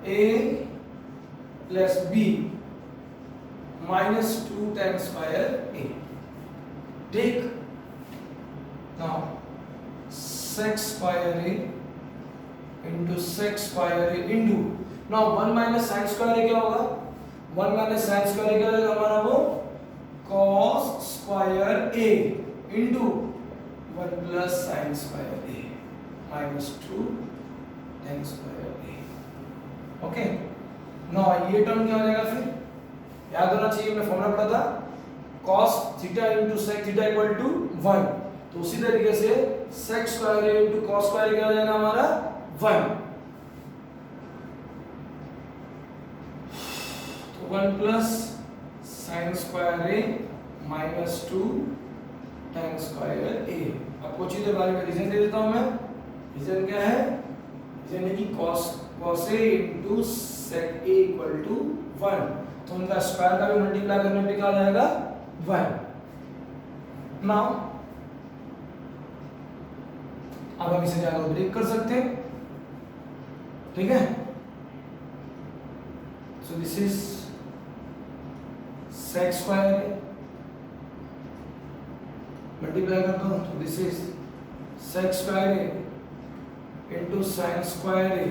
A plus B minus 2 tan square A. ठीक, now sec square A into sec square A into, now 1 minus sin square A क्या होगा? 1 minus sin square A क्या होगा हमारा? वो cos square A into 1 plus sin square A minus 2 tan square A. Okay, now ये term क्या हो जाएगा? फिर याद होना चाहिए, हमने फॉर्मूला पढ़ा था cos theta into sec theta equal to 1, तो उसी तरीके से sec square A into cos square क्या हो जाएगा हमारा? 1। तो 1 plus sin square A minus 2 tan square A. अब कुछ चीजें बारे में रीजन दे देता हूं मैं। रीजन क्या है? रीजन है कि cos A into sec A equal to 1, तो उनका स्क्वायर का भी मल्टीप्लाई करने पे क्या आ जाएगा? 1। नाउ अब हम इसे जाकर ब्रेक कर सकते हैं, ठीक है? So this is sec square multiply करता हूं, तो this is sec square A into sin square A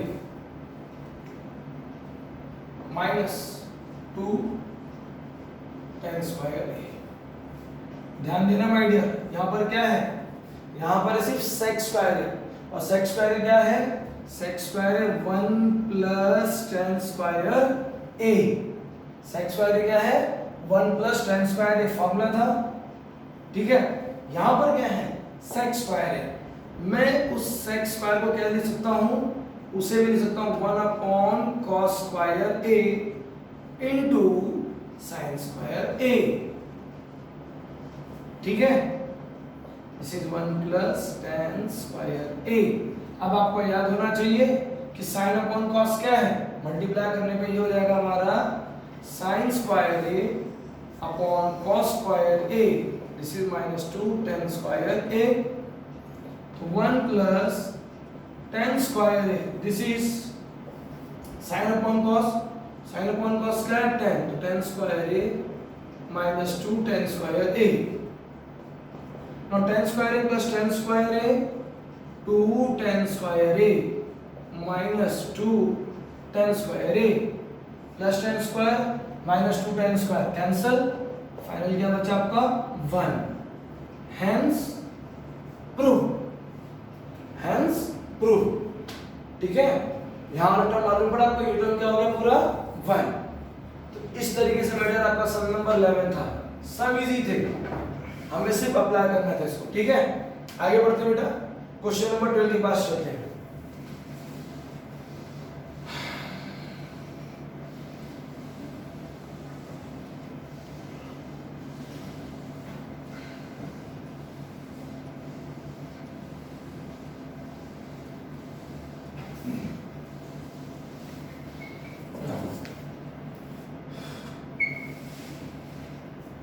minus 2 tan square A. ध्यान देना माय डियर, यहां पर क्या है? यहां पर सिर्फ sec स्क्वायर है, और sec स्क्वायर क्या है? sec स्क्वायर है 1 प्लस tan स्क्वायर ए। sec स्क्वायर क्या है? 1 plus tan square a formula था, ठीक है? यहां पर क्या है? sec स्क्वायर है। मैं उस sec स्क्वायर को क्या लिख सकता हूं? उसे भी लिख सकता हूं 1 upon cos square A into sin square A, ठीक है? This is 1 plus tan square A. अब आपको याद होना चाहिए कि sin अपॉन cos क्या है? मल्टीप्लाई करने पे ये हो जाएगा हमारा sin square A upon cos square A. This is minus 2 tan square A, तो 1 plus tan square A, this is sin upon cos, sin upon cos क्या है? tan, तो tan square A minus 2 tan square A. Now tan square A plus tan square A 2 tan square A minus 2 tan square A plus tan square minus 2 tan square cancel, final क्या बचा आपका? 1। Hence prove, hence prove, ठीक है? यहां वाला term मालूम पड़ा आपको, ये टर्म क्या हो गया पूरा? 1। तो इस तरीके से बेटा आपका सम नंबर 11 था। सब इजी थे, हमें सिर्फ अप्लाई करना था इसको, ठीक है? आगे बढ़ते हैं बेटा, क्वेश्चन नंबर 12 के पास चलते हैं।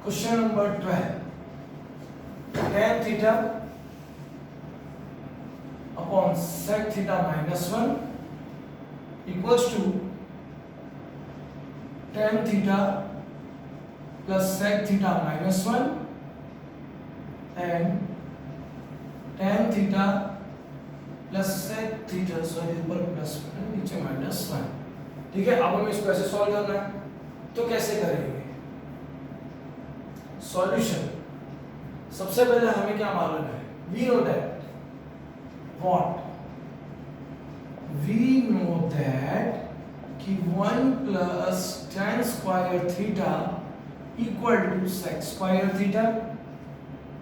Question number 12, tan theta upon sec theta minus 1 equals to tan theta plus sec theta minus 1 and tan theta plus sec theta, sorry ऊपर प्लस नीचे माइनस 1, ठीक है? अब हमें इसको ऐसे सॉल्व करना है, तो कैसे करेंगे? सॉल्यूशन, सबसे पहले हमें क्या मालूम है? We know that what, we know that कि 1 plus tan square theta equal to sec square theta.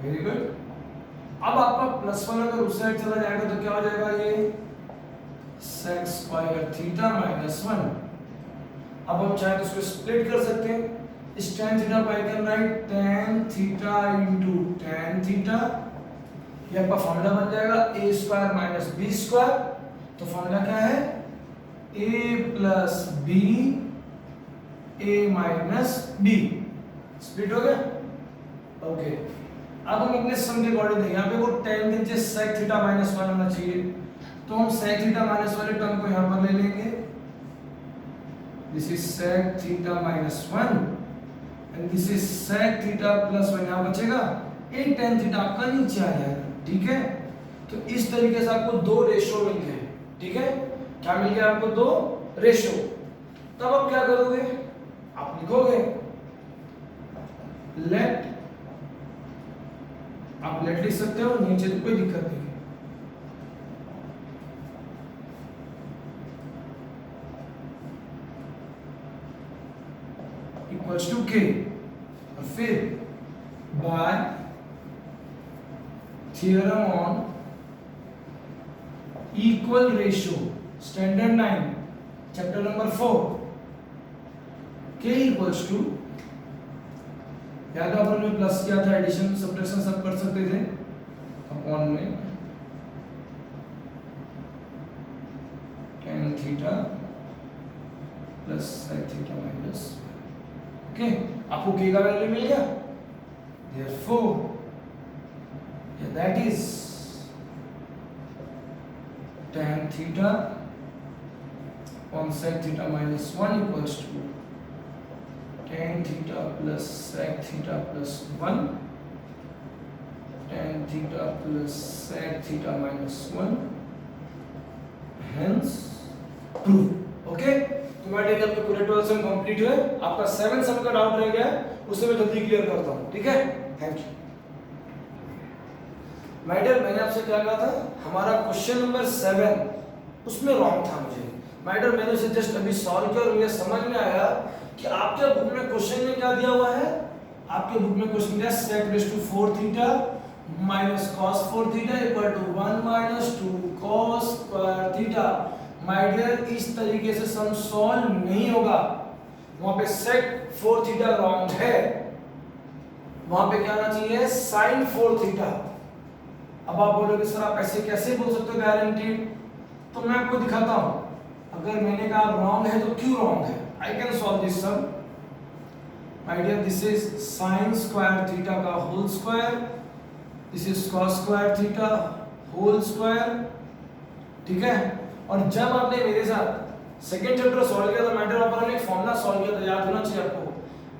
Very good. अब आपका प्लस 1 अगर उस साइड चला जाएगा तो क्या हो जाएगा? ये sec स्क्वायर थीटा माइनस 1। अब हम चाहे तो इसको स्प्लिट कर सकते हैं, इस tan थीटा को I can write tan theta into tan theta, ये आपका फॉर्मूला बन जाएगा a square minus b square. तो फॉर्मूला क्या है? a plus b a minus b, split हो गया। ओके, अब हम अपने सम के अकॉर्डिंग देंगे, यहाँ पे वो tan के नीचे sec थीटा माइनस 1 होना चाहिए, तो हम sec थीटा माइनस वाले टर्म को यहाँ पर ले लेंगे this is sec theta minus 1 and this is sec theta plus 1, यहाँ बचेगा 8 tan थीटा आपका नीचे आ जाएगा, ठीक है। तो इस तरीके से आपको दो रेशो मिल गए, ठीक है। क्या मिल गया आपको? दो रेशो। तब आप क्या करोगे? आप लिखोगे लेट, आप लेट लिख सकते हो, नीचे तो कोई दिक्कत नहीं है। इक्वल्स टू के, और फिर by theorem on equal ratio standard 9 chapter number 4, के इक्वल्स टू, याद अपन ने प्लस किया था, एडिशन सब्ट्रैक्शन सब कर सकते थे, अपॉन में tan theta plus sec theta minus, okay. आपको के का वैल्यू मिल गया, therefore that is tan theta on sec theta minus 1 equals to tan theta plus sec theta plus 1, tan theta plus sec theta minus 1, hence proof, okay। तो मैं take आपके पूरे 12 sum complete हुए। आपका 7 सम का डाउट रह गया, उसे मैं जल्दी क्लियर करता हूं, ठीक है। Thank you. माय डियर, मैंने आपसे क्या कहा था, हमारा क्वेश्चन नंबर 7 उसमें रॉन्ग था मुझे। माय डियर, मैंने उसे जस्ट अभी सॉल्व किया और मुझे समझ में आया कि आपके बुक में क्वेश्चन में क्या दिया हुआ है। आपके बुक में क्वेश्चन दिया sec raise to 4 theta minus cos 4 theta equal to 1 minus 2 cos square theta. My dear, इस तरीके से सम सॉल्व नहीं होगा। वहां पे sec 4 थीटा रॉन्ग है, वहां पे क्या आना चाहिए sin 4 थीटा। अब आप बोलोगे सर आप ऐसे कैसे बोल सकते हो गारंटीड, तो मैं आपको दिखाता हूं। अगर मैंने कहा रॉन्ग है तो क्यों रॉन्ग है, I can solve this sum. My dear, this is sin square theta का whole square, this is cos square theta whole square, ठीक है। और जब आपने मेरे साथ सेकंड चैप्टर सॉल्व किया था मैटर पर हमने एक फॉर्मूला सॉल्व किया था, याद होना चाहिए आपको,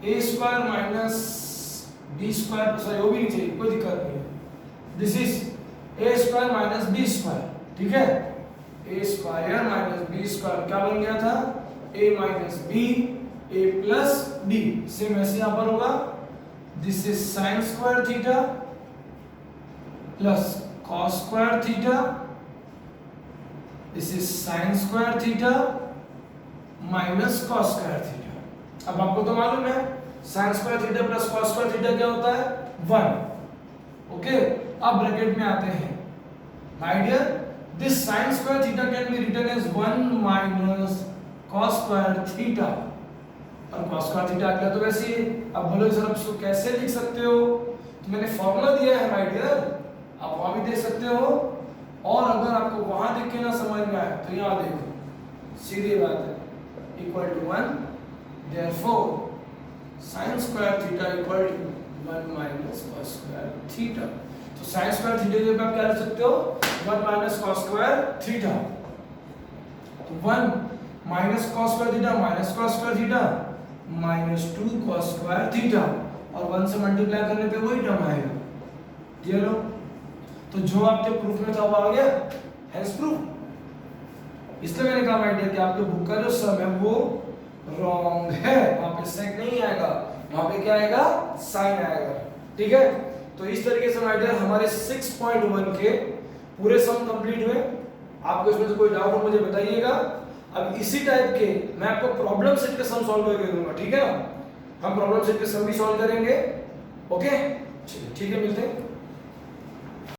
a square minus b square, sorry वो भी नहीं चाहिए, कोई दिक्कत नहीं है। This is a square minus b square, ठीक है। a square minus b square क्या बन गया था, a minus b, a plus b। Same ऐसे यहां पर होगा, this is sin square theta plus cos square theta, this is sin square theta minus cos square theta. अब आपको तो मालूम है sin square theta plus cos square theta क्या होता है 1, ओके। अब ब्रैकेट में आते हैं। My dear, this sin square theta can be written as 1 minus cos square theta, और cos स्क्वायर थीटा क्या तो वैसे ही। अब बोलो सर आप इसको कैसे लिख सकते हो, तो मैंने फॉर्मूला दिया है माय डियर, आप वहां भी देख सकते हो, और अगर आपको वहां देख के ना समझ में आए तो यहां देखो, सीधी बात है, equal to 1, therefore sin square theta equal to 1 minus cos square theta. तो sin स्क्वायर थीटा के आप क्या लिख सकते हो 1 माइनस cos स्क्वायर थीटा। तो 1 minus cos square theta minus cos square theta minus 2 cos square theta, और 1 से मल्टीप्लाई करने पे वही टर्म आएगा, क्लियर हो। तो जो आपके प्रूफ में था वो आ गया, हेंस प्रूफ। इसलिए मैंने कहा माय डियर कि आपके बुक का जो सम है वो रॉन्ग है, वहां पे सेक नहीं आएगा, वहां पे क्या आएगा साइन आएगा, ठीक है। तो इस तरीके से माय डियर हमारे 6.1 के पूरे सम कंप्लीट हुए। आपको इसमें से कोई डाउट हो मुझे बताइएगा। अब इसी टाइप के मैं आपको प्रॉब्लम सेट के सम सॉल्व करके दूंगा, ठीक है ना। हम प्रॉब्लम सेट के सम भी सॉल्व करेंगे, ओके। ठीक है, मिलते हैं।